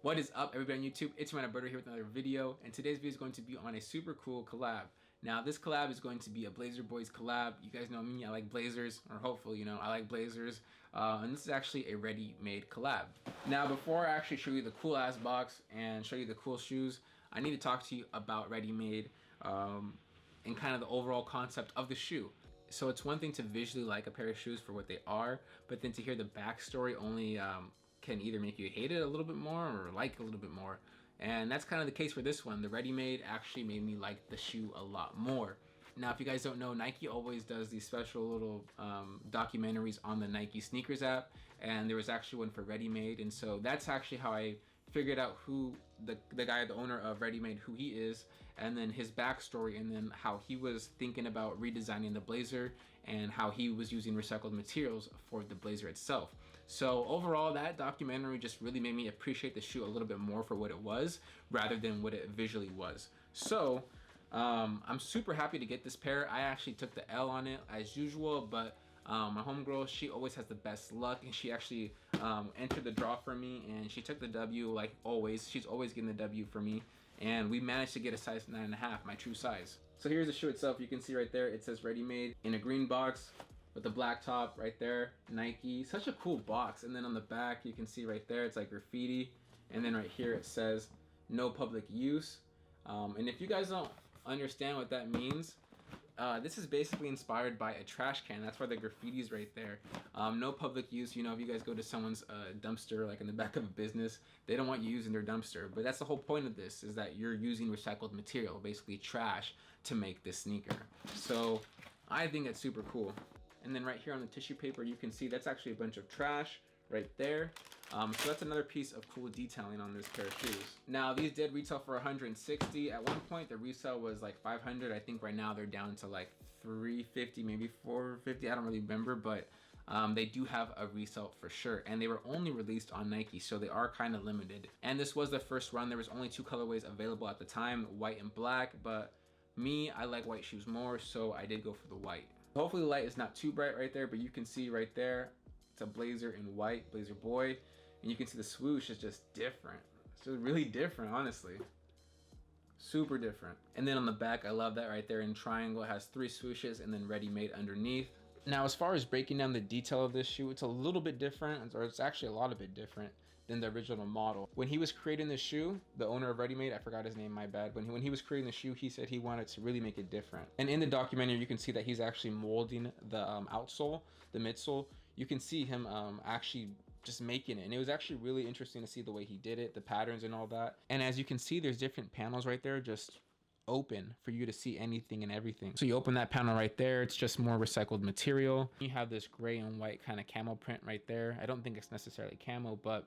What is up, everybody on YouTube? It's Roberto here with another video, and today's video is going to be on a super cool collab. Now, this collab is going to be a Blazer Boys collab. You guys know me, I like blazers, or hopefully, I like blazers. And this is actually a ready-made collab. Now, before I actually show you the cool ass box and show you the cool shoes, I need to talk to you about ready-made and kind of the overall concept of the shoe. So it's one thing to visually like a pair of shoes for what they are, but then to hear the backstory only can either make you hate it a little bit more or like it a little bit more. And that's kind of the case for this one. The ready-made actually made me like the shoe a lot more. Now, if you guys don't know, Nike always does these special little documentaries on the Nike sneakers app, and there was actually one for ready-made, and so that's actually how I figured out who the guy, the owner of ready-made, who he is, and then his backstory, and then how he was thinking about redesigning the blazer and how he was using recycled materials for the blazer itself. So overall, that documentary just really made me appreciate the shoe a little bit more for what it was rather than what it visually was. So I'm super happy to get this pair. I actually took the L on it as usual, but my homegirl, she always has the best luck, and she actually entered the draw for me, and she took the W like always. She's always getting the W for me, and we managed to get a size 9.5, my true size. So here's the shoe itself. You can see right there, it says ready-made in a green box with the black top right there, Nike. Such a cool box. And then on the back, you can see right there, it's like graffiti, and then right here it says no public use. And if you guys don't understand what that means, this is basically inspired by a trash can. That's why the graffiti's right there. No public use. If you guys go to someone's dumpster, like in the back of a business, they don't want you using their dumpster. But that's the whole point of this, is that you're using recycled material, basically trash, to make this sneaker. So I think it's super cool. And then right here on the tissue paper, you can see that's actually a bunch of trash right there. So that's another piece of cool detailing on this pair of shoes. Now, these did retail for 160. At one point, the resale was like 500. I think right now they're down to like 350, maybe 450. I don't really remember, but they do have a resale for sure. And they were only released on Nike, so they are kind of limited. And this was the first run. There was only 2 colorways available at the time, white and black. But me, I like white shoes more, so I did go for the white. Hopefully the light is not too bright right there, but you can see right there, it's a blazer in white, Blazer Boy. And you can see the swoosh is just different. It's just really different, honestly. Super different. And then on the back, I love that right there in triangle. It has 3 swooshes and then ready-made underneath. Now, as far as breaking down the detail of this shoe, it's a little bit different, or it's actually a lot of bit different than the original model. When he was creating the shoe, the owner of ready-made, I forgot his name, my bad. When he was creating the shoe, he said he wanted to really make it different. And in the documentary, you can see that he's actually molding the outsole, the midsole. You can see him actually just making it, and it was actually really interesting to see the way he did it, the patterns and all that. And as you can see, there's different panels right there just open for you to see anything and everything. So you open that panel right there, it's just more recycled material. You have this gray and white kind of camo print right there. I don't think it's necessarily camo, but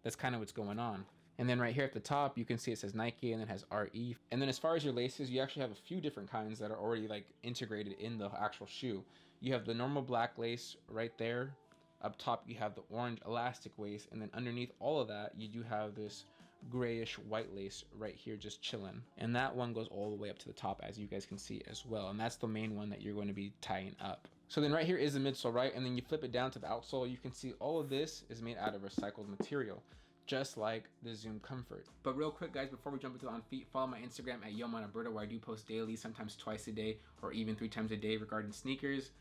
that's kind of what's going on. And then right here at the top, you can see it says Nike and it has RE. And then as far as your laces, you actually have a few different kinds that are already like integrated in the actual shoe. You have the normal black lace right there. Up top, you have the orange elastic waist, and then underneath all of that, you do have this grayish white lace right here just chilling. And that one goes all the way up to the top, as you guys can see as well. And that's the main one that you're going to be tying up. So then right here is the midsole, right? And then you flip it down to the outsole. You can see all of this is made out of recycled material, just like the Zoom Comfort. But real quick, guys, before we jump into the on feet, follow my Instagram at YoMonAlberto, where I do post daily, sometimes twice a day, or even 3 times a day regarding sneakers,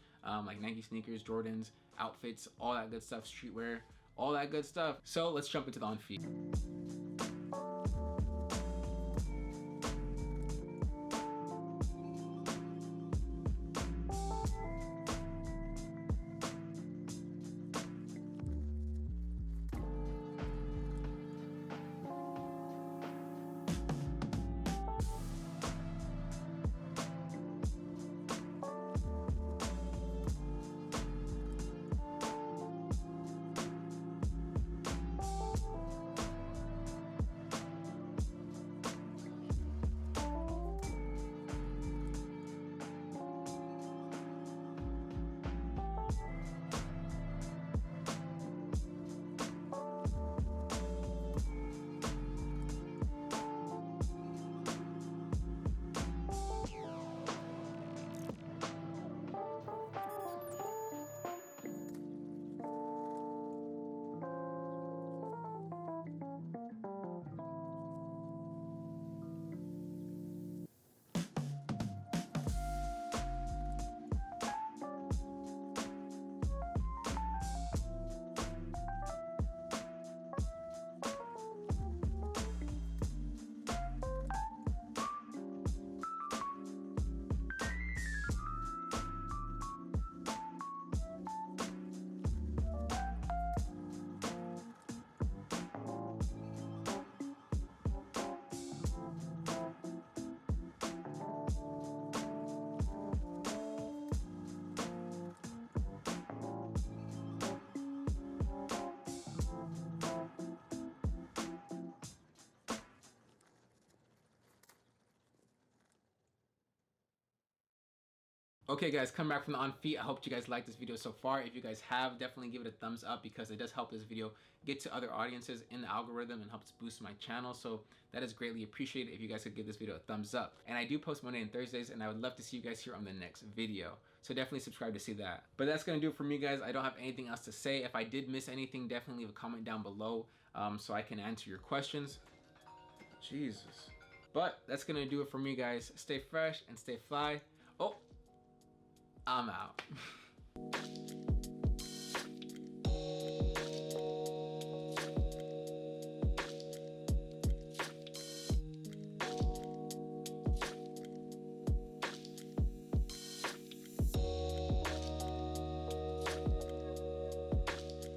like Nike sneakers, Jordans, outfits, all that good stuff, streetwear, all that good stuff. So let's jump into the on feet. Okay guys, come back from the on feet. I hope you guys liked this video so far. If you guys have, definitely give it a thumbs up because it does help this video get to other audiences in the algorithm and helps boost my channel. So that is greatly appreciated if you guys could give this video a thumbs up. And I do post Monday and Thursdays, and I would love to see you guys here on the next video. So definitely subscribe to see that. But that's gonna do it for me, guys. I don't have anything else to say. If I did miss anything, definitely leave a comment down below so I can answer your questions. Jesus. But that's gonna do it for me, guys. Stay fresh and stay fly. Oh, I'm out.